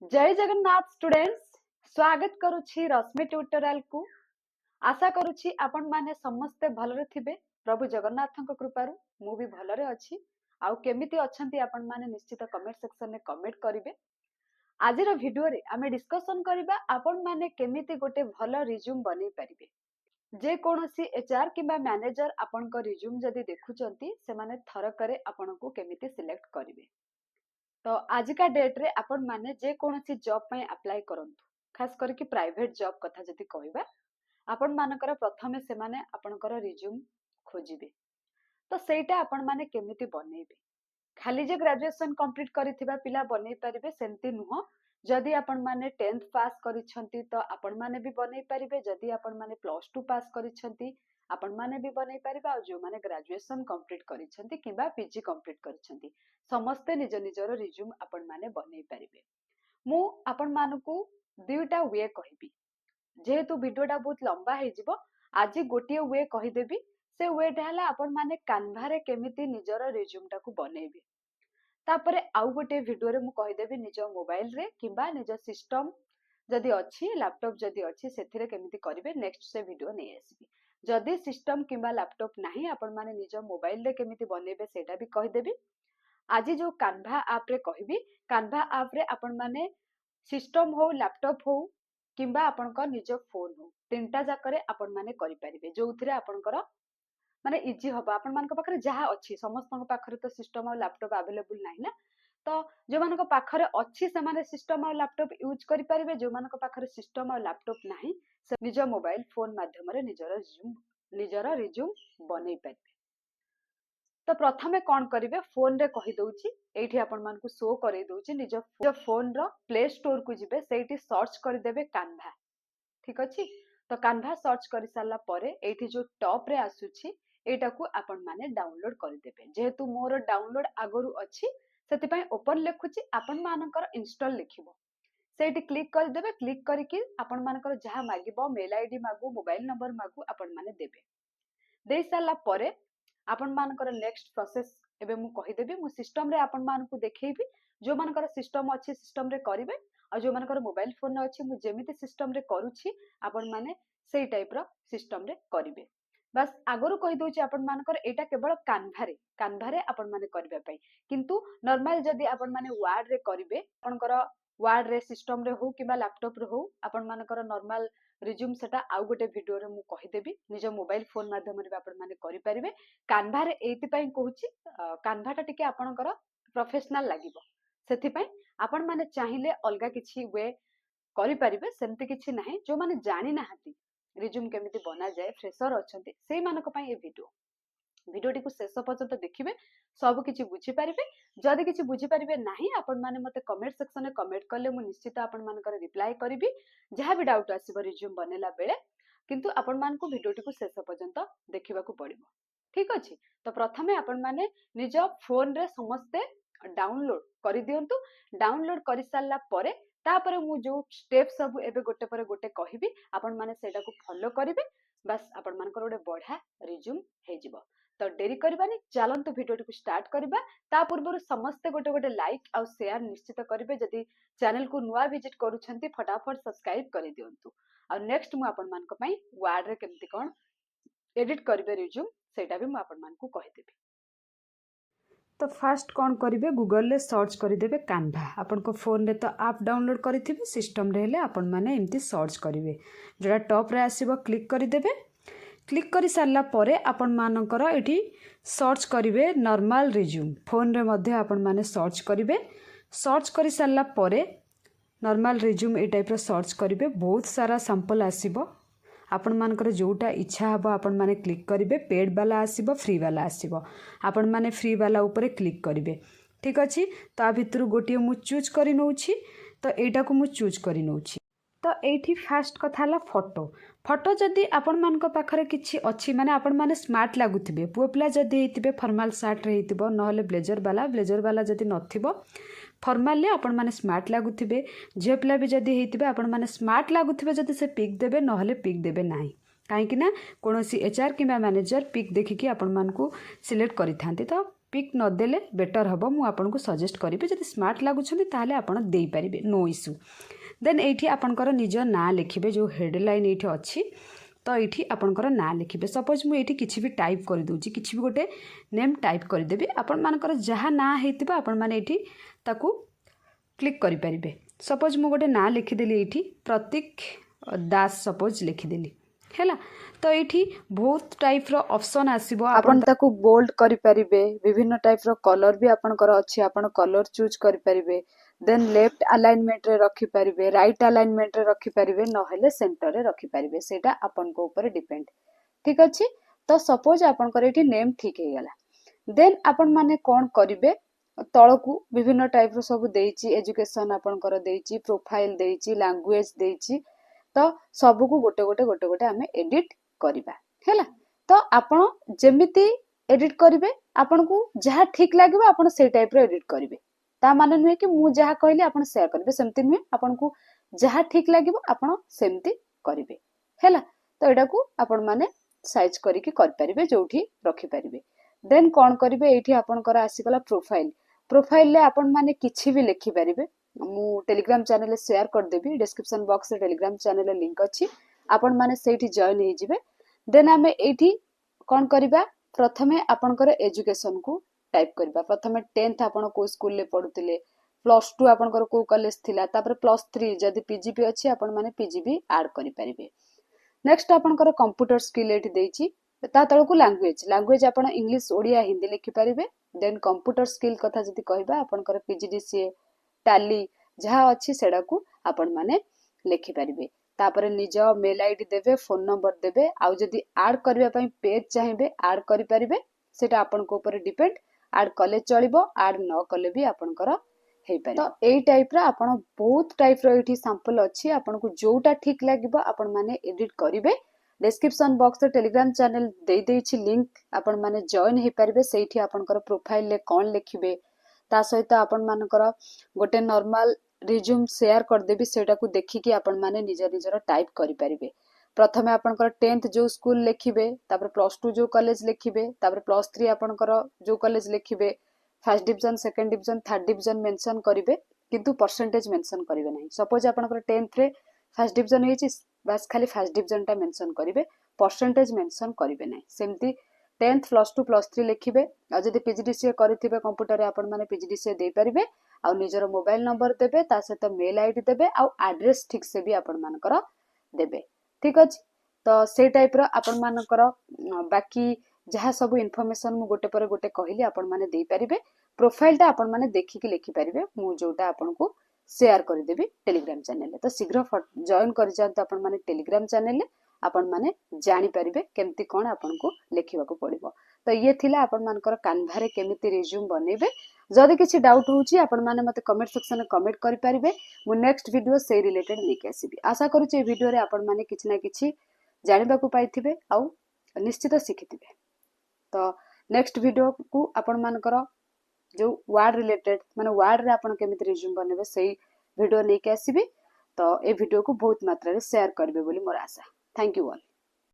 जय जगन्नाथ स्टूडेंट्स स्वागत करुछि रश्मि ट्यूटोरियल को। आशा करुछि आपण माने समस्ते भलरे थिबे। प्रभु जगन्नाथक कृपारु मु भी भलरे अछि। आउ केमिति अछंती आपण माने निश्चित कमेंट सेक्शन में कमेंट करिवे। आजिर वीडियो रे आमे डिस्कशन करिबा आपण माने केमिति गोटे भल रिज्यूम बनै परिबे। जे कोनोसी एचआर किबा मैनेजर आपण को रिज्यूम जदी देखुचंती से माने थरकरे आपण को केमिति सिलेक्ट करिवे। तो आजिका डेट रे आपण माने जे कोनोसी जॉब पय अप्लाई करंतु, खास करके प्राइवेट जॉब कथा जदी कहबा आपण मानकर प्रथमे से माने आपनकर रिज्यूम खोजिबे। तो सेटा आपण माने केमिति बनेबे, खाली जे ग्रेजुएशन कंप्लीट करिथिबा पिला बनै परिबे सेंती नुह। जदि आपण माने 10th पास करिसंती तो आपण माने भी बनै परिबे। जदि आपण माने +2 पास करिसंती आपण माने भी बनै परिबे। आ जो माने ग्रेजुएशन कंप्लीट करिसंती किबा पीजी कंप्लीट करिसंती समस्ते निज निजर रिज्यूम आपण माने बनै परिबे। मु आपण मानकू दुईटा वे कहिबी, जेहेतु वीडियोटा बहुत लंबा है जिवो आज गोटे वे कहिदेबी। से वेटा हला आपण माने कान्वा रे केमिति निजर रिज्यूम टाकू बनेबे। तापरे आउ गोटे वीडियो रे मु कहिदेबी निज मोबाइल रे किबा निज सिस्टम जदि अछि, लैपटॉप जदि अछि सेथिरे केमिति करिवे नेक्स्ट से वीडियो नै आसीबी। जदि सिस्टम किबा लैपटॉप नाही आपण माने निज मोबाइल रे केमिति बनेबे सेटा भी कहिदेबी। आज जो कान्वा ऐप रे कहिबी, कान्वा ऐप रे आपण माने सिस्टम हो, लैपटॉप हो किंबा आपनका निज फोन हो, तीनटा जाकरे आपण माने करि परिबे। जोउथिरे आपनकर माने इजी हबा। आपण मानक पाखरे जहा अछि, समस्तक पाखरे तो सिस्टम और लैपटॉप अवेलेबल नाही ना। तो जो मानक पाखरे अछि से माने सिस्टम और लैपटॉप यूज करि परिबे। जो मानक पाखरे सिस्टम और लैपटॉप नाही से निज मोबाइल फोन माध्यम रे निजर रिज्यूम बनै परिबे। तो प्रथमे कौन करिवे, फोन रे कहि दउची, एठी आपण मानकू शो करै दउची। निज फोन रो प्ले स्टोर को जिबे, सेठी सर्च करि देबे कान्वा। ठीक अछि। तो कान्वा सर्च करि साला परे एठी जो टॉप रे आसुची एटा को आपण माने डाउनलोड करि देबे। जेहेतु मोर डाउनलोड आगरु अछि सेति पय ओपन लेखुची, आपण मानकर इंस्टॉल लिखिबो। सेठी क्लिक कर देबे। क्लिक करिकि आपण मानकर जहा मागिबो, मेल आईडी मागु, मोबाइल नंबर मागु, आपण माने देबे। दे साला परे आपण मानकर नेक्स्ट प्रोसेस एबे मु कहि देबी। मु सिस्टम रे आपण मानकू देखैबी। जो मानकर सिस्टम अछि सिस्टम रे करिवे, आ जो मानकर मोबाइल फोन अछि मु जेमिति सिस्टम रे करूछि आपण माने सेई टाइप रो सिस्टम रे करिवे। बस आगरु कहि दउछि आपण मानकर एटा केवल कान्वा रे आपण माने करबे पई। किंतु नॉर्मल जदि आपण माने वर्ड रे करिवे, आपनकर वर्ड रे सिस्टम रे हो किबा लैपटॉप रे हो, आपण मानकर नॉर्मल रिज्यूम सेटा आउ गोटे वीडियो रे मु कहि देबी। निज मोबाइल फोन माध्यम रे आपण माने करि परिबे। कान्वा रे एति पई कहूछि, कान्वा टा टिके आपनकर प्रोफेशनल लागिबो। सेति पई आपण माने चाहिले अलगा किछि वे करि परिबे, सेमति किछि नाही। जो माने जानि नाहंती रिज्यूम केमिति बना जाए, फ्रेशर अछंती सेई मानक पई ए वीडियो को शेष पर्यंत देखिए, सब किछि बुझी पारिबे। जदि किछि बुझी पारिबे नाही, आपण माने मते कमेंट सेक्शन में कमेंट करले मु निश्चित आपण मानकर रिप्लाई करिबी। जहा भी डाउट आसीबो रिज्यूम बनेला बेले, किंतु आपण मानकू वीडियो को शेष पर्यंत देखिबा को पड़िबो। ठीक अछि। तो प्रथमे आपण माने निज फोन रे समस्ते डाउनलोड करि दियंतु। डाउनलोड करि सारला परे तापरे मु जो स्टेप सब एबे गोटे पर गोटे कहिबी, आपण माने सेटा को फॉलो करिवे। बस आपण मानकर गोटे बढ़िया रिज्यूम हे जिवो। तो डेरी करबानी, चलंतु वीडियो को स्टार्ट करबा। ता पूर्व समस्ते गोटे गोटे लाइक और शेयर निश्चित करिवे। जदि चैनल को नुआ विजिट करूछंती फटाफट सब्सक्राइब करि दियंतु। और नेक्स्ट मु आपण मानक पई वर्ड रे केमति कोन एडिट करिवे रिज्यूम सेटा भी मु आपण मानकू कहि देबी। तो फास्ट कौन करिवे, गूगल रे सर्च करिदेबे कान्वा। आपण को फोन रे तो ऐप डाउनलोड करिथिबे, सिस्टम रे हेले आपण माने एमती सर्च करिवे। जोडा टॉप रे आसीबो क्लिक करिदेबे। क्लिक करि सारला परे आपण मानकर एठी सर्च करिवे नॉर्मल रिज्यूम। फोन रे मध्ये आपण माने सर्च करिवे। सर्च करि सारला परे नॉर्मल रिज्यूम ए टाइप रो सर्च करिवे। बहुत सारा सैंपल आसीबो, आपण मानकर जोटा इच्छा हबो आपण माने क्लिक करिवे। पेड वाला आसीबो, फ्री वाला आसीबो, आपण माने फ्री वाला ऊपर क्लिक करिवे। ठीक अछि। ता भितरु गोटिए मु चूज करि नउछि, तो एटा को मु चूज करि नउछि। तो एठी फास्ट कथा हला फोटो जदि आपण मानक पाखरे किछि अछि, माने आपण माने स्मार्ट लागुथिबे। पुओ पिला जदि हेतिबे फॉर्मल शर्ट रे हेतिबो, नहले ब्लेजर वाला जदि नथिबो फॉर्मल आपण माने स्मार्ट लागुथिबे। झियो पिला भी जदि हेतिबे आपण माने स्मार्ट लागुथिबे, जदि से पिक देबे नहले पिक देबे नाही। काहेकि ना कोनोसी एचआर किबा मैनेजर पिक देखिकी आपण मानकू सिलेक्ट करिथांती। तो पिक नदेले बेटर हम मु आपन को सजेस्ट करी जब स्मार्ट लगुंट ताले आपन दे पारिबे नो इश्यू। देन ये आपंकर निज ना लिखिबे जो हेडलाइन ये अच्छी तो ये आपंकर ना लिखिबे सपोज मुझे किसी भी टाइप कर दूची किसी भी गोटे नेम टाइप करदेवी आपण मानकर जहाँ ना होता आपण मैंने ये क्लिक करें सपोज मु गोटे ना लिखिदेली ये प्रतीक दास सपोज लिखिदेली है तो ये बहुत टाइप रो ऑप्शन आसीबो आपण ताकू बोल्ड करि परिबे विभिन्न टाइप रो कलर भी आपनकर अछि आपण कलर चूज करि परिबे देन लेफ्ट अलाइनमेंट रे रखि परिबे राइट अलाइनमेंट रे रखि परिबे न हेले सेंटर रे रखि परिबे सेटा आपन को ऊपर डिपेंड ठीक अछि। तो सपोज आपनकर एठी नेम ठीक हे गेला देन आपण माने कोन करिवे तळकू विभिन्न टाइप रो सब देइची एजुकेशन आपनकर देइची प्रोफाइल देइची लैंग्वेज देइची तो सबू को गोटे गोटे गोटे गोटे आमे एडिट करिबा हैला। तो आपण जेमिति एडिट करिवे आपण को जहा ठीक लागिबो आपण से टाइप रो एडिट करिवे ता माने नुहे कि मु जहा कहली आपण शेयर करिवे सेमति नुहे आपण को जहा ठीक लागिबो आपण सेमति करिवे हैला। तो एडा को आपण माने साइज करी कि कर परिवे जोठी रखि परिवे देन कोन करिवे एठी आपण कर आसी गला प्रोफाइल प्रोफाइल ले आपण माने किछि भी लिखि परिवे मु टेलीग्राम चैनल शेयर कर देबी डिस्क्रिप्शन बॉक्स रे टेलीग्राम चैनल लिंक अछि आपण माने सेठी जॉइन हे जिवे देन हमें एठी कोन करिबा प्रथमे आपनकर एजुकेशन को टाइप करिबा प्रथमे 10th आपण को स्कूल ले पढुतिले +2 आपनकर को कॉलेज थिला तापर +3 जदी पीजीपी अछि आपण माने पीजीबी ऐड करि परिबे। नेक्स्ट आपनकर कंप्यूटर स्किल एठी देइची ता तळकू लैंग्वेज लैंग्वेज आपण इंग्लिश ओडिया हिंदी लिखि परिबे देन कंप्यूटर स्किल कथा जदी कहबा आपनकर पीजीडीसीए टैली जहाँ अच्छी सेडा को आपण माने लिखि परिबे तापर निज मेल आईडी देबे फोन नंबर देबे आउ जदी ऐड करबा पई पेज चाहिबे ऐड करि परिबे सेटा आपण को ऊपर डिपेंड ऐड कले चलिबो ऐड न कले भी आपनकर हे पारे। तो एई टाइप रा आपण बहुत टाइप रो एठी सैंपल अछि आपण को जोटा ठीक लागिबो आपण माने एडिट करिवे डिस्क्रिप्शन बॉक्स रे टेलीग्राम चैनल दे देछि लिंक आपण माने जॉइन हे परिबे सेठी आपनकर प्रोफाइल ले कोन लिखिबे ता सहित आपण मानकर गोटे नॉर्मल रिज्यूम शेयर कर देबी सेटा को देखि कि आपण माने निज निजर टाइप करि परिबे प्रथमे आपनकर 10th जो स्कूल लिखिबे तापर +2 जो कॉलेज लिखिबे तापर +3 आपनकर जो कॉलेज लिखिबे first division second division third division mention करिवे किंतु परसेंटेज मेंशन करिवे नहीं सपोज आपनकर 10th रे फर्स्ट डिवीजन हेछि बस खाली फर्स्ट डिवीजन टा मेंशन करिवे परसेंटेज मेंशन करिवे नहीं सेमती 10th +2 +3 लिखिबे आ जदी पीजीडीसीए करिथिबे कंप्यूटर रे आपण माने पीजीडीसीए दे परिबे आ निजर मोबाइल नंबर देबे ता सहित मेल आईडी देबे आ एड्रेस ठीक से भी आपण मानकर देबे ठीक अछि। तो से टाइप रो आपण मानकर बाकी जहाँ सब इन्फॉर्मेशन मु गोटे पर गोटे कहली आपण माने दे परिबे प्रोफाइल टा आपण माने देखि कि लिखि परिबे मु जोटा आपण को शेयर कर देबी टेलीग्राम चैनल तो शीघ्र जॉइन कर जात आपण माने टेलीग्राम चैनल आपण माने जानि परिबे केमती कोन आपण को लिखिबा को पड़िबो। तो ये थिला आपण मानकर कान्वा रे केमिति रिज्यूम बनेबे जदि किछि डाउट होउची आपण माने मते कमेंट सेक्शन में कमेंट करि परिबे मु नेक्स्ट वीडियो से रिलेटेड लेके आसीबी आशा करूची ए वीडियो रे आपण माने किछि ना किछि जानिबा को पाइथिबे आ निश्चित शिखिथिबे। तो नेक्स्ट वीडियो को आपण मानकर जो वर्ड रिलेटेड माने वर्ड रे आपण केमिति रिज्यूम बनेबे सेही वीडियो लेके आसीबी। तो ए वीडियो को बहुत मात्रा रे शेयर करबे बोली मोर आशा। Thank you all.